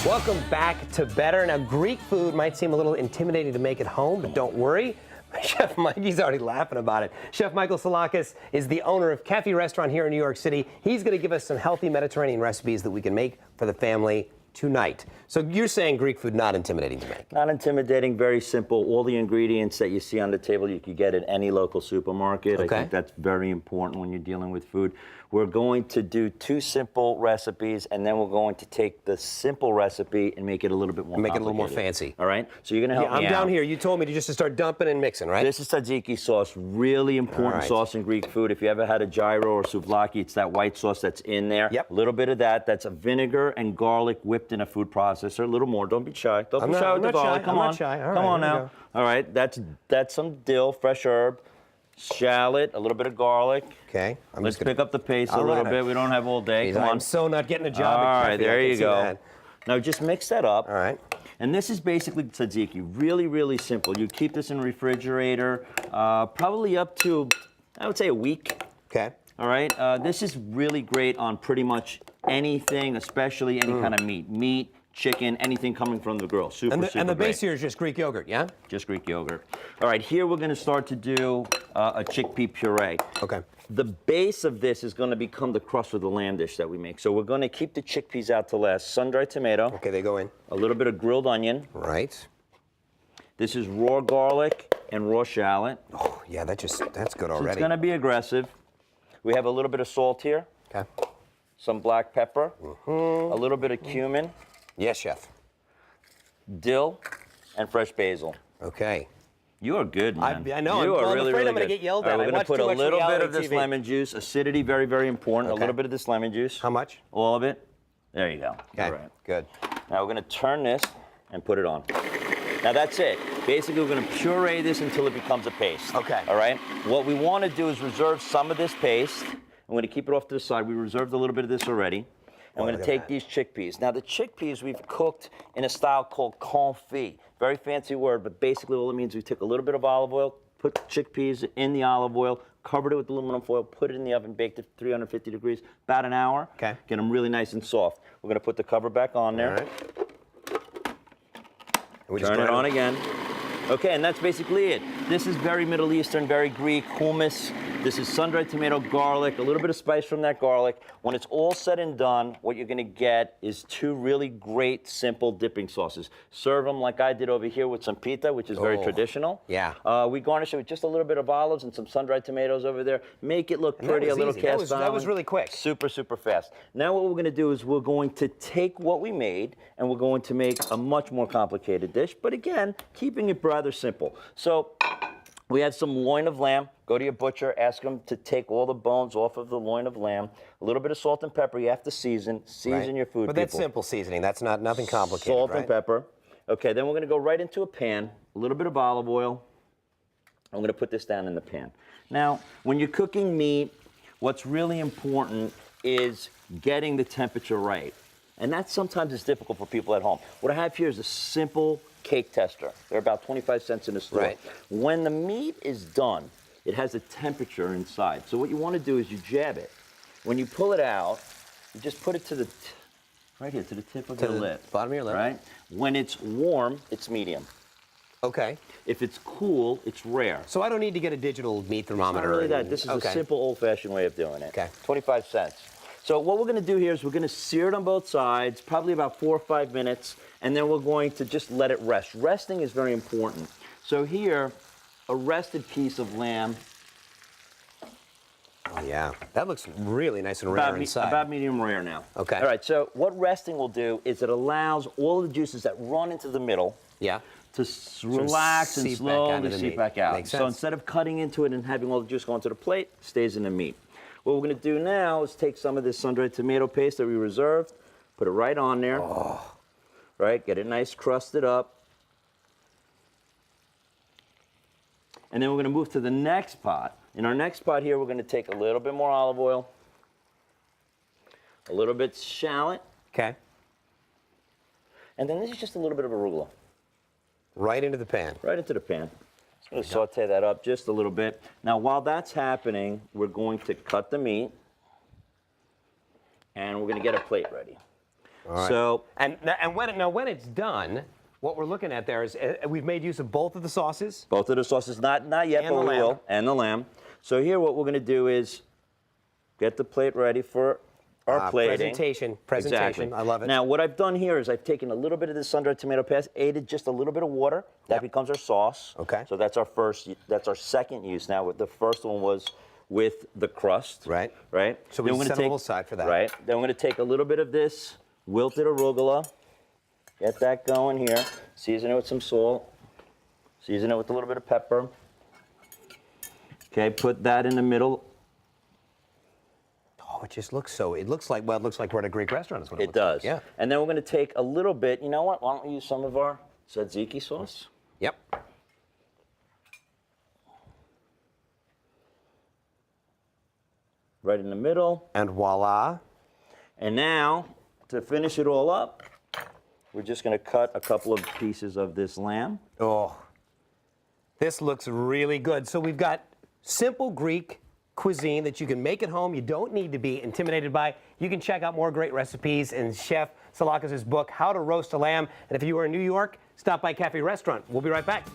Welcome back to Better. Now, Greek food might seem a little intimidating to make at home, but don't worry. Chef Mikey's already laughing about it. Chef Michael Psilakis is the owner of Cafe Restaurant here in New York City. He's going to give us some healthy Mediterranean recipes that we can make for the family tonight. So you're saying Greek food not intimidating to make? Not intimidating, very simple. All the ingredients that you see on the table you can get at any local supermarket. Okay. I think that's very important when you're dealing with food. We're going to do 2 simple recipes, and then we're going to take the simple recipe and make it a little bit more Make it a little more complicated. fancy. All right? So you're going to help me I'm down out. here. You told me to just start dumping and mixing, right? This is tzatziki sauce, really important right. sauce in Greek food. If you ever had a gyro or souvlaki, it's that white sauce that's in there. Yep. A little bit of that. That's a vinegar and garlic whipped in a food processor. A little more. Don't be shy. Don't be shy with the garlic. Come on. Come on now. All right. That's some dill, fresh herb, shallot, a little bit of garlic. Okay. Let's pick up the pace a little bit. We don't have all day. Come on. I'm so not getting a job All at right, Cafe. there I can you see go. that. Now just mix that up. All right. And this is basically tzatziki. Really, really simple. You keep this in the refrigerator, probably up to, I would say, a week. Okay. All right. This is really great on pretty much anything, especially any kind of meat. Meat, chicken, anything coming from the grill. Super, super And the base great. here is just Greek yogurt, yeah? Just Greek yogurt. All right, here we're going to start to do a chickpea puree. Okay. The base of this is going to become the crust of the lamb dish that we make. So we're going to keep the chickpeas out to last. Sun-dried tomato. Okay, they go in. A little bit of grilled onion. Right. This is raw garlic and raw shallot. Oh, yeah, that's good So already. it's going to be aggressive. We have a little bit of salt here. Okay. Some black pepper. A little bit of cumin. Yes, chef. Dill, and fresh basil. Okay. You are good, man. I know. You I'm are really, afraid really I'm going to good. get yelled All at. right, I we're going watch to put too a much little bit reality of this TV. lemon juice. Acidity, very, very important. Okay. A little bit of this lemon juice. How much? All of it. There you go. Okay. All right. Good. Now we're going to turn this and put it on. Now that's it. Basically, we're going to puree this until it becomes a paste. Okay. All right? What we want to do is reserve some of this paste. I'm going to keep it off to the side. We reserved a little bit of this already. I'm going to take these chickpeas. Now, the chickpeas we've cooked in a style called confit. Very fancy word, but basically all it means is we took a little bit of olive oil, put chickpeas in the olive oil, covered it with aluminum foil, put it in the oven, baked it 350 degrees, about an hour. Okay. Get them really nice and soft. We're going to put the cover back on there. All right. And we just Turn it grind on them. again. Okay, and that's basically it. This is very Middle Eastern, very Greek, hummus. This is sun-dried tomato, garlic, a little bit of spice from that garlic. When it's all said and done, what you're gonna get is 2 really great, simple dipping sauces. Serve them like I did over here with some pita, which is very traditional. Yeah. We garnish it with just a little bit of olives and some sun-dried tomatoes over there. Make it look pretty, a little easy. cast iron. That was really quick. Super, super fast. Now what we're gonna do is we're going to take what we made and we're going to make a much more complicated dish, but again, keeping it rather simple. So we had some loin of lamb. Go to your butcher, ask them to take all the bones off of the loin of lamb. A little bit of salt and pepper. You have to season your food, But that's people. simple seasoning. That's nothing complicated, Salt right? and pepper. Okay, then we're gonna go right into a pan. A little bit of olive oil. I'm gonna put this down in the pan. Now, when you're cooking meat, what's really important is getting the temperature right. And that sometimes is difficult for people at home. What I have here is a simple cake tester. They're about 25 cents in the store. Right. When the meat is done, it has a temperature inside. So what you want to do is you jab it. When you pull it out, you just put it to the, right here, to the tip of your lip. Bottom of your lip. Right? When it's warm, it's medium. Okay. If it's cool, it's rare. So I don't need to get a digital meat thermometer. Not really that. This is a simple old-fashioned way of doing it. Okay. 25 cents. So what we're going to do here is we're going to sear it on both sides, probably about 4 or 5 minutes, and then we're going to just let it rest. Resting is very important. So here, a rested piece of lamb. Oh, yeah. That looks really nice and rare inside. About medium rare now. Okay. All right, so what resting will do is it allows all the juices that run into the middle Yeah. to relax and seep back slowly onto the seep meat. back out. Makes So sense. instead of cutting into it and having all the juice go onto the plate, it stays in the meat. What we're going to do now is take some of this sun-dried tomato paste that we reserved, put it right on there. Oh. Right, get it nice crusted up. And then we're going to move to the next pot. In our next pot here, we're going to take a little bit more olive oil, a little bit shallot, Okay. and then this is just a little bit of arugula. Right into the pan. Right into the pan. Just going to saute that up just a little bit. Now, while that's happening, we're going to cut the meat, and we're going to get a plate ready. All right. So, and when it's done, what we're looking at there is we've made use of both of the sauces. both of the sauces, not yet, And but the we lamb. will, and the lamb. So here, what we're going to do is get the plate ready for our plating. Presentation. Exactly. I love it. Now, what I've done here is I've taken a little bit of this sun-dried tomato paste, added just a little bit of water. That becomes our sauce. Okay. So that's our second use. Now, the first one was with the crust. Right. Right. So we Then we're set gonna a little aside for that. Right. Then we're going to take a little bit of this wilted arugula. Get that going here. Season it with some salt. Season it with a little bit of pepper. Okay, put that in the middle. Oh, it just looks so. It looks like we're at a Greek restaurant. Is what it It looks does. like. Yeah. And then we're going to take a little bit. You know what? Why don't we use some of our tzatziki sauce? Yep. Right in the middle. And voila. And now, to finish it all up, we're just going to cut a couple of pieces of this lamb. Oh, this looks really good. So we've got simple Greek cuisine that you can make at home. You don't need to be intimidated by. You can check out more great recipes in Chef Psilakis' book, How to Roast a Lamb. And if you are in New York, stop by Cafe Restaurant. We'll be right back.